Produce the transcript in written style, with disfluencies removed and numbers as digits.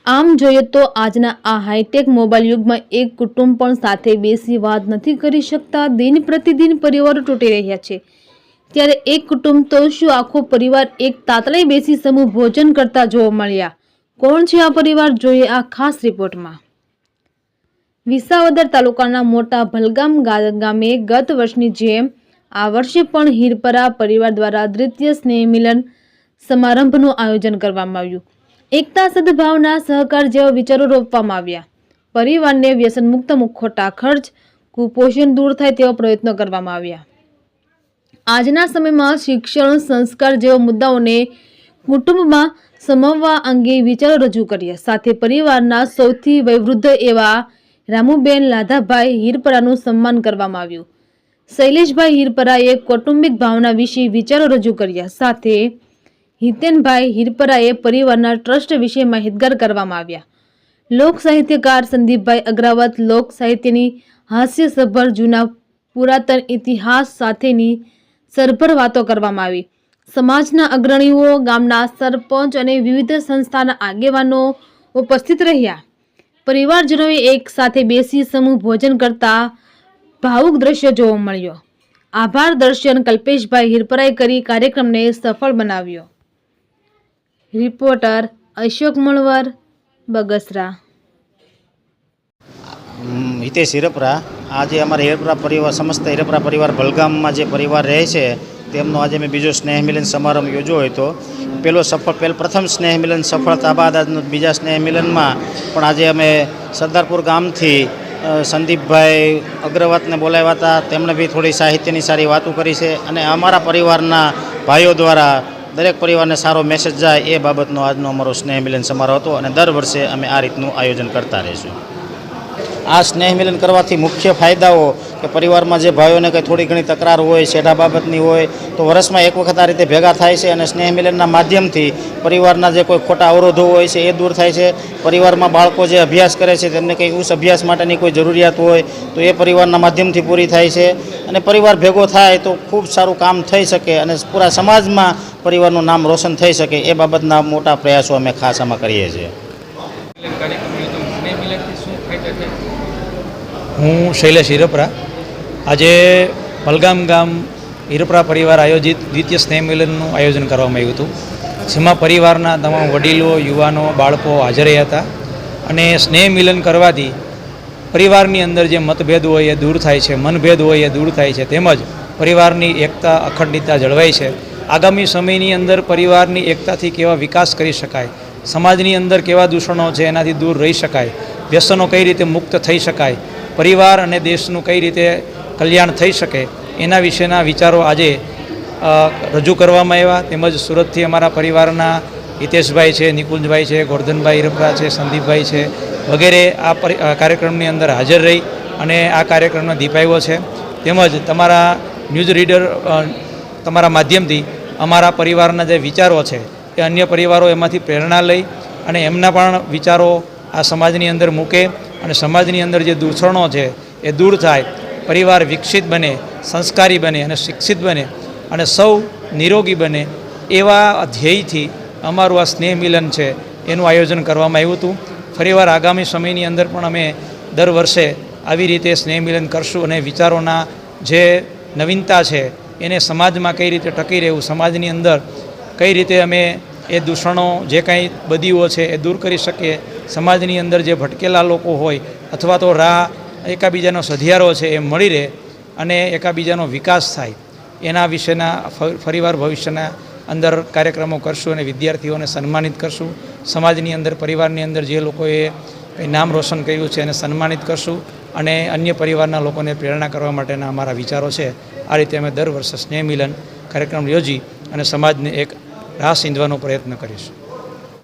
આમ જોઈએ તો આજના આ હાઈટેક મોબાઈલ યુગમાં એક કુટુંબ પણ સાથે બેસી વાત નથી કરી શકતા। દિન પ્રતિદિન પરિવારો તૂટી રહ્યા છે, ત્યારે એક કુટુંબ તો શું આખો પરિવાર એક તાતળે બેસી સમૂહ ભોજન કરતા જોવા મળ્યા। કોણ છે આ પરિવાર, જોઈએ આ ખાસ રિપોર્ટમાં। વિસાવદર તાલુકાના મોટા ભલગામ ગામે ગત વર્ષની જેમ આ વર્ષે પણ હીરપરા પરિવાર દ્વારા દ્વિતીય સ્નેહ મિલન સમારંભનું આયોજન કરવામાં આવ્યું। એકતા, સદભાવના, સહકાર જેવા વિચારો રોપવામાં આવ્યા। પરિવારને વ્યસન મુક્ત, ખોટા ખર્ચ, કુપોષણ દૂર થાય તેવા પ્રયત્નો કરવામાં આવ્યા। આજના સમયમાં શિક્ષણ, સંસ્કાર જેવા મુદ્દાઓને કુટુંબમાં સમાવવા અંગે વિચારો રજૂ કર્યા। સાથે પરિવારના સૌથી વયવૃદ્ધ એવા રામુબેન લાધાભાઈ હીરપરાનું સન્માન કરવામાં આવ્યું। શૈલેષભાઈ હીરપરાએ કૌટુંબિક ભાવના વિશે વિચારો રજૂ કર્યા। સાથે હિતેનભાઈ હીરપરાએ પરિવારના ટ્રસ્ટ વિશે માહિતગાર કરવામાં આવ્યા। લોક સાહિત્યકાર સંદીપભાઈ અગ્રવાત લોક સાહિત્યની હાસ્યસભર જૂના પુરાતન ઇતિહાસ સાથેની સરભર વાતો કરવામાં આવી। સમાજના અગ્રણીઓ, ગામના સરપંચ અને વિવિધ સંસ્થાના આગેવાનો ઉપસ્થિત રહ્યા। પરિવારજનોએ એક સાથે બેસી સમૂહ ભોજન કરતા ભાવુક દ્રશ્ય જોવા મળ્યો। આભાર દર્શન કલ્પેશભાઈ હીરપરાએ કરી કાર્યક્રમને સફળ બનાવ્યો। રિપોર્ટર અશોક મણવર, બગસરા। હિતેશ હીરપરા। આજે અમારા હીરપરા પરિવાર, સમસ્ત હીરપરા પરિવાર ભલગામમાં જે પરિવાર રહે છે તેમનો આજે મેં બીજો સ્નેહ મિલન સમારંભ યોજ્યો હતો। પ્રથમ સ્નેહ મિલન સફળતા બાદ આજનું બીજા સ્નેહ મિલનમાં પણ આજે અમે સરદારપુર ગામથી સંદીપભાઈ અગ્રવાતને બોલાવ્યા હતા। તેમણે બી થોડી સાહિત્યની સારી વાતો કરી છે અને અમારા પરિવારના ભાઈઓ દ્વારા દરેક પરિવારને સારો મેસેજ જાય એ બાબતનો આજનો અમારો સ્નેહ મિલન સમારોહ હતો અને દર વર્ષે અમે આ રીતનું આયોજન કરતા રહીશું। આ સ્નેહ મિલન કરવાથી મુખ્ય ફાયદાઓ કે પરિવારમાં જે ભાઈઓને કંઈ થોડી ઘણી તકરાર હોય, શેઠા બાબતની હોય, તો વર્ષમાં એક વખત આ રીતે ભેગા થાય છે અને સ્નેહ મિલનના માધ્યમથી પરિવારના જે કોઈ ખોટા અવરોધો હોય છે એ દૂર થાય છે। પરિવારમાં બાળકો જે અભ્યાસ કરે છે તેમને કંઈ ઉચ્ચ અભ્યાસ માટેની કોઈ જરૂરિયાત હોય તો એ પરિવારના માધ્યમથી પૂરી થાય છે અને પરિવાર ભેગો થાય તો ખૂબ સારું કામ થઈ શકે અને પૂરા સમાજમાં પરિવારનું નામ રોશન થઈ શકે એ બાબતના મોટા પ્રયાસો અમે ખાસ આમાં કરીએ છીએ। હું શૈલેષ હીરપરા। આજે ભલગામ ગામ હીરપરા પરિવાર આયોજિત દ્વિતીય સ્નેહ મિલનનું આયોજન કરવામાં આવ્યું હતું, જેમાં પરિવારના તમામ વડીલો, યુવાનો, બાળકો હાજર રહ્યા હતા અને સ્નેહ મિલન કરવાથી પરિવારની અંદર જે મતભેદ હોય એ દૂર થાય છે, મનભેદ હોય એ દૂર થાય છે, તેમજ પરિવારની એકતા, અખંડિતતા જળવાય છે। આગામી સમયની અંદર પરિવારની એકતાથી કેવા વિકાસ કરી શકાય, સમાજની અંદર કેવા દૂષણો છે એનાથી દૂર રહી શકાય, વ્યસનો કઈ રીતે મુક્ત થઈ શકાય, પરિવાર અને દેશનું કઈ રીતે કલ્યાણ થઈ શકે એના વિશેના વિચારો આજે રજૂ કરવામાં આવ્યા। તેમજ સુરતથી અમારા પરિવારના હિતેશભાઈ છે, નિકુંજભાઈ છે, ગોરધનભાઈ હીરપરા છે, સંદીપભાઈ છે વગેરે આ કાર્યક્રમની અંદર હાજર રહી અને આ કાર્યક્રમને દીપાવ્યો છે। તેમજ તમારા ન્યૂઝ રીડર તમારા માધ્યમથી અમારા પરિવારના જે વિચારો છે એ અન્ય પરિવારો એમાંથી પ્રેરણા લઈ અને એમના પણ વિચારો આ સમાજની અંદર મૂકે અને સમાજની અંદર જે દૂષણો છે એ દૂર થાય, પરિવાર વિકસિત બને, સંસ્કારી બને અને શિક્ષિત બને અને સૌ નિરોગી બને એવા ધ્યેયથી અમારું આ સ્નેહ મિલન છે એનું આયોજન કરવામાં આવ્યું હતું। ફરીવાર આગામી સમયની અંદર પણ અમે દર વર્ષે આવી રીતે સ્નેહ મિલન કરશું અને વિચારોના જે નવીનતા છે એને સમાજમાં કઈ રીતે ટકી રહેવું, સમાજની અંદર કઈ રીતે અમે એ દૂષણો જે કાંઈ બદીઓ છે એ દૂર કરી શકીએ, સમાજની અંદર જે ભટકેલા લોકો હોય અથવા તો રાહ એકાબીજાનો સધિયારો છે એ મળી રહે અને એકાબીજાનો વિકાસ થાય એના વિશેના ફરીવાર ભવિષ્યના અંદર કાર્યક્રમો કરશું અને વિદ્યાર્થીઓને સન્માનિત કરશું। સમાજની અંદર, પરિવારની અંદર જે લોકોએ કંઈ નામ રોશન કર્યું છે એને સન્માનિત કરશું અને અન્ય પરિવારના લોકોને પ્રેરણા કરવા માટેના અમારા વિચારો છે। આ રીતે અમે દર વર્ષે સ્નેહ મિલન કાર્યક્રમ યોજી અને સમાજને એક રાહ સીંધવાનો પ્રયત્ન કરીશું।